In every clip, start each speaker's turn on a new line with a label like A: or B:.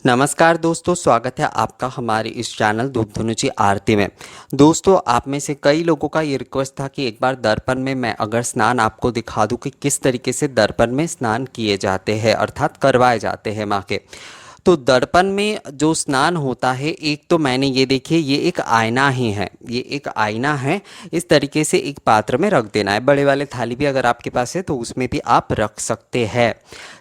A: नमस्कार दोस्तों, स्वागत है आपका हमारे इस चैनल धूप धुनुची आरती में। दोस्तों, आप में से कई लोगों का ये रिक्वेस्ट था कि एक बार दर्पण में मैं अगर स्नान आपको दिखा दूं कि किस तरीके से दर्पण में स्नान किए जाते हैं, अर्थात करवाए जाते हैं माँ के। तो दर्पण में जो स्नान होता है, एक तो मैंने ये देखिए, ये एक आईना ही है, ये एक आईना है। इस तरीके से एक पात्र में रख देना है। बड़े वाले थाली भी अगर आपके पास है तो उसमें भी आप रख सकते हैं।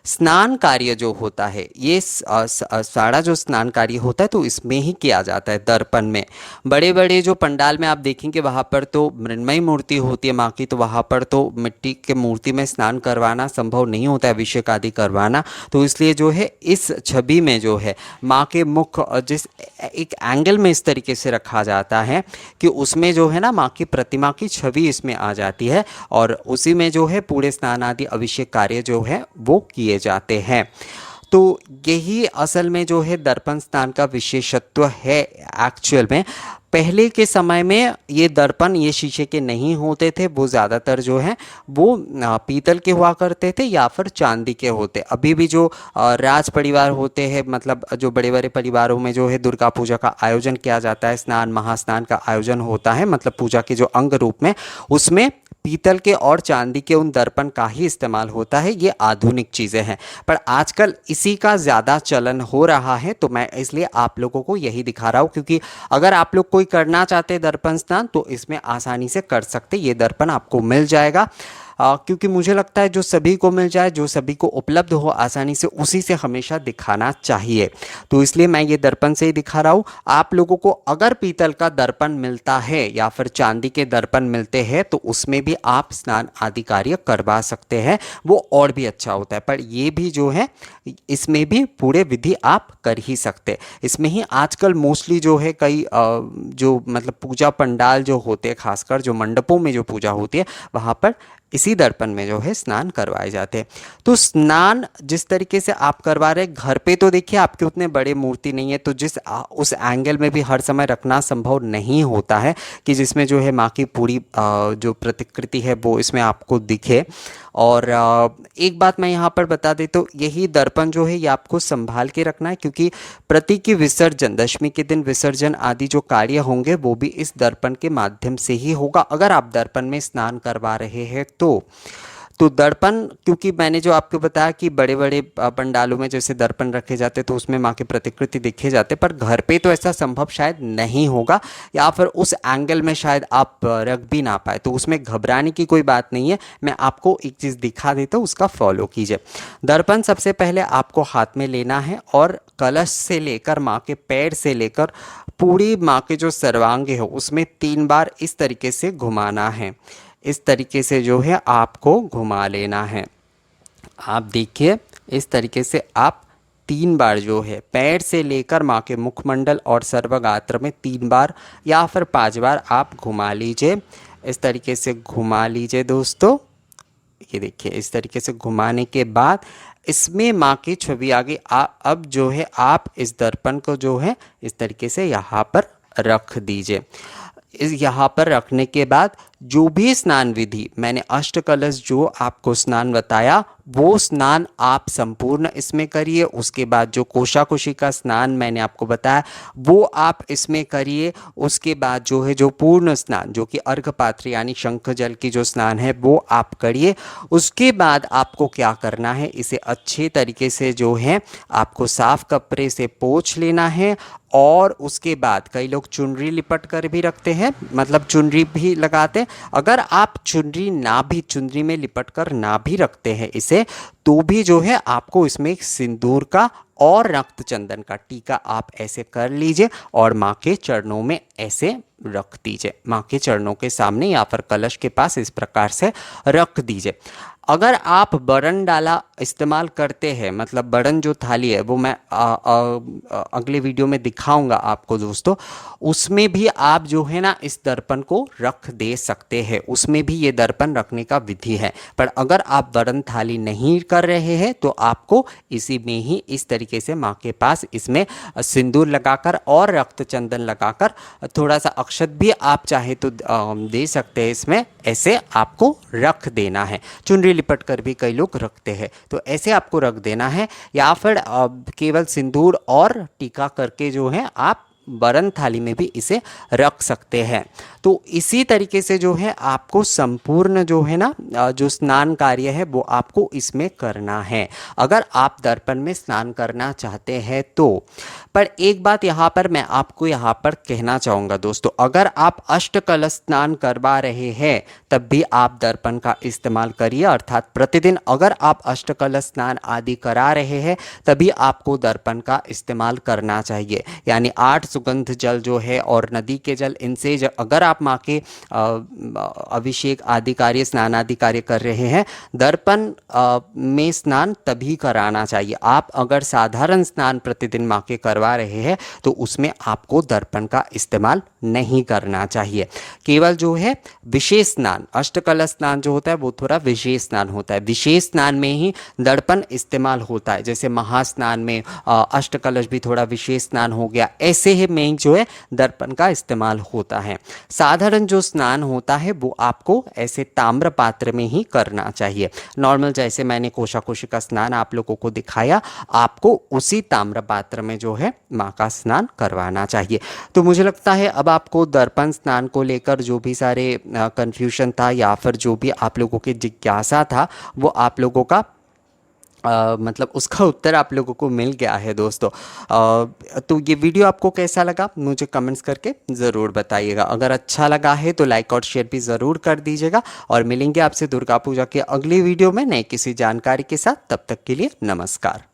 A: स्नान कार्य जो होता है, ये सारा जो स्नान कार्य होता है तो इसमें ही किया जाता है दर्पण में। बड़े बड़े जो पंडाल में आप देखेंगे वहाँ पर तो मृण्मयी मूर्ति होती है माँ की, तो वहाँ पर तो मिट्टी के मूर्ति में स्नान करवाना संभव नहीं होता है, अभिषेक आदि करवाना। तो इसलिए जो है इस छवि में जो है माँ के मुख जिस एक एंगल में इस तरीके से रखा जाता है कि उसमें जो है ना माँ की प्रतिमा की छवि इसमें आ जाती है, और उसी में जो है पूरे स्नान आदि अभिषेक कार्य जो है वो किए जाते हैं। तो यही असल में जो है दर्पण स्नान का विशेषत्व है। एक्चुअल में पहले के समय में ये दर्पण ये शीशे के नहीं होते थे, वो ज़्यादातर जो है वो पीतल के हुआ करते थे या फिर चांदी के होते। अभी भी जो राज परिवार होते हैं, मतलब जो बड़े बड़े परिवारों में जो है दुर्गा पूजा का आयोजन किया जाता है, स्नान महास्नान का आयोजन होता है, मतलब पूजा के जो अंग रूप में, उसमें पीतल के और चांदी के उन दर्पण का ही इस्तेमाल होता है। ये आधुनिक चीज़ें हैं, पर आजकल इसी का ज़्यादा चलन हो रहा है। तो मैं इसलिए आप लोगों को यही दिखा रहा हूँ, क्योंकि अगर आप लोग कोई करना चाहते हैं दर्पण स्नान तो इसमें आसानी से कर सकते। ये दर्पण आपको मिल जाएगा, क्योंकि मुझे लगता है जो सभी को मिल जाए, जो सभी को उपलब्ध हो आसानी से, उसी से हमेशा दिखाना चाहिए। तो इसलिए मैं ये दर्पण से ही दिखा रहा हूँ। आप लोगों को अगर पीतल का दर्पण मिलता है या फिर चांदी के दर्पण मिलते हैं तो उसमें भी आप स्नान आदि कार्य करवा सकते हैं, वो और भी अच्छा होता है। पर ये भी जो है इसमें भी पूरे विधि आप कर ही सकते। इसमें ही आजकल मोस्टली जो है कई जो मतलब पूजा पंडाल जो होते हैं, खासकर जो मंडपों में जो पूजा होती है, वहाँ पर इसी दर्पण में जो है स्नान करवाए जाते हैं। तो स्नान जिस तरीके से आप करवा रहे हैं घर पे, तो देखिए आपके उतने बड़े मूर्ति नहीं है, तो जिस उस एंगल में भी हर समय रखना संभव नहीं होता है कि जिसमें जो है माँ की पूरी जो प्रतिकृति है वो इसमें आपको दिखे। और एक बात मैं यहाँ पर बता दें, तो यही दर्पण जो है ये आपको संभाल के रखना है, क्योंकि प्रतीक की विसर्जन, दशमी के दिन विसर्जन आदि जो कार्य होंगे वो भी इस दर्पण के माध्यम से ही होगा, अगर आप दर्पण में स्नान करवा रहे हैं तो दर्पण, क्योंकि मैंने जो आपको बताया कि बड़े बड़े पंडालों में जैसे दर्पण रखे जाते तो उसमें माँ की प्रतिकृति दिखे जाते, पर घर पे तो ऐसा संभव शायद नहीं होगा, या फिर उस एंगल में शायद आप रख भी ना पाए। तो उसमें घबराने की कोई बात नहीं है। मैं आपको एक चीज़ दिखा देता हूँ, उसका फॉलो कीजिए। दर्पण सबसे पहले आपको हाथ में लेना है और कलश से लेकर माँ के पैर से लेकर पूरी माँ के जो सर्वांग है उसमें 3 बार इस तरीके से घुमाना है। इस तरीके से जो है आपको घुमा लेना है। आप देखिए इस तरीके से आप 3 बार जो है पैर से लेकर माँ के मुखमंडल और सर्वगात्र में 3 बार या फिर 5 बार आप घुमा लीजिए। इस तरीके से घुमा लीजिए दोस्तों। ये देखिए इस तरीके से घुमाने के बाद इसमें माँ की छवि आ गई। अब जो है आप इस दर्पण को जो है इस तरीके से यहाँ पर रख दीजिए। यहाँ पर रखने के बाद जो भी स्नान विधि मैंने अष्ट कलश जो आपको स्नान बताया, वो स्नान आप संपूर्ण इसमें करिए। उसके बाद जो कोशाकुशी का स्नान मैंने आपको बताया वो आप इसमें करिए। उसके बाद जो है जो पूर्ण स्नान जो कि अर्घपात्र यानी शंख जल की जो स्नान है वो आप करिए। उसके बाद आपको क्या करना है, इसे अच्छे तरीके से जो है आपको साफ कपड़े से पोंछ लेना है। और उसके बाद कई लोग चुनरी लिपट कर भी रखते हैं, मतलब चुनरी भी लगाते हैं। अगर आप चुनरी में लिपट कर ना भी रखते हैं इसे, तो भी जो है आपको इसमें सिंदूर का और रक्त चंदन का टीका आप ऐसे कर लीजिए और माँ के चरणों में ऐसे रख दीजिए। माँ के चरणों के सामने या फिर कलश के पास इस प्रकार से रख दीजिए। अगर आप बरन डाला इस्तेमाल करते हैं, मतलब बरन जो थाली है वो मैं अगले वीडियो में दिखाऊंगा आपको दोस्तों, उसमें भी आप जो है ना इस दर्पण को रख दे सकते हैं। उसमें भी ये दर्पण रखने का विधि है। पर अगर आप बरन थाली नहीं कर रहे हैं तो आपको इसी में ही इस तरीके से माँ के पास इसमें सिंदूर लगाकर और रक्त चंदन लगाकर थोड़ा सा अक्षत भी आप चाहे तो दे सकते हैं। इसमें ऐसे आपको रख देना है। चुनरी लिपट कर भी कई लोग रखते हैं। तो ऐसे आपको रख देना है, या फिर केवल सिंदूर और टीका करके जो है आप वरण थाली में भी इसे रख सकते हैं। तो इसी तरीके से जो है आपको संपूर्ण जो है ना जो स्नान कार्य है वो आपको इसमें करना है, अगर आप दर्पण में स्नान करना चाहते हैं तो। पर एक बात यहाँ पर मैं आपको यहाँ पर कहना चाहूँगा दोस्तों, अगर आप अष्टकलश स्नान करवा रहे हैं तब भी आप दर्पण का इस्तेमाल करिए, अर्थात प्रतिदिन अगर आप अष्टकलश स्नान आदि करा रहे हैं तभी आपको दर्पण का इस्तेमाल करना चाहिए। यानी 8 सुगंध जल जो है और नदी के जल, इनसे अगर आप माँ के अभिषेक आदि कार्य, स्नान आदि कार्य कर रहे हैं, दर्पण में स्नान तभी कराना चाहिए। आप अगर साधारण स्नान प्रतिदिन माँ के करवा रहे हैं तो उसमें आपको दर्पण का इस्तेमाल नहीं करना चाहिए। केवल जो है विशेष स्नान, अष्टकलश स्नान जो होता है वो थोड़ा विशेष स्नान होता है, विशेष स्नान में ही दर्पण इस्तेमाल होता है। जैसे महास्नान में अष्टकलश भी थोड़ा विशेष स्नान हो गया, ऐसे ही में जो है दर्पण का इस्तेमाल होता है। साधारण जो स्नान होता है वो आपको ऐसे ताम्र पात्र में ही करना चाहिए। नॉर्मल जैसे मैंने कोशाकोशी का स्नान आप लोगों को दिखाया, आपको उसी ताम्र पात्र में जो है माँ का स्नान करवाना चाहिए। तो मुझे लगता है अब आपको दर्पण स्नान को लेकर जो भी सारे कन्फ्यूजन था या फिर जो भी आप लोगों की जिज्ञासा था वो आप लोगों का मतलब उसका उत्तर आप लोगों को मिल गया है दोस्तों। तो ये वीडियो आपको कैसा लगा मुझे कमेंट्स करके ज़रूर बताइएगा। अगर अच्छा लगा है तो लाइक और शेयर भी ज़रूर कर दीजिएगा, और मिलेंगे आपसे दुर्गा पूजा के अगली वीडियो में नई किसी जानकारी के साथ। तब तक के लिए नमस्कार।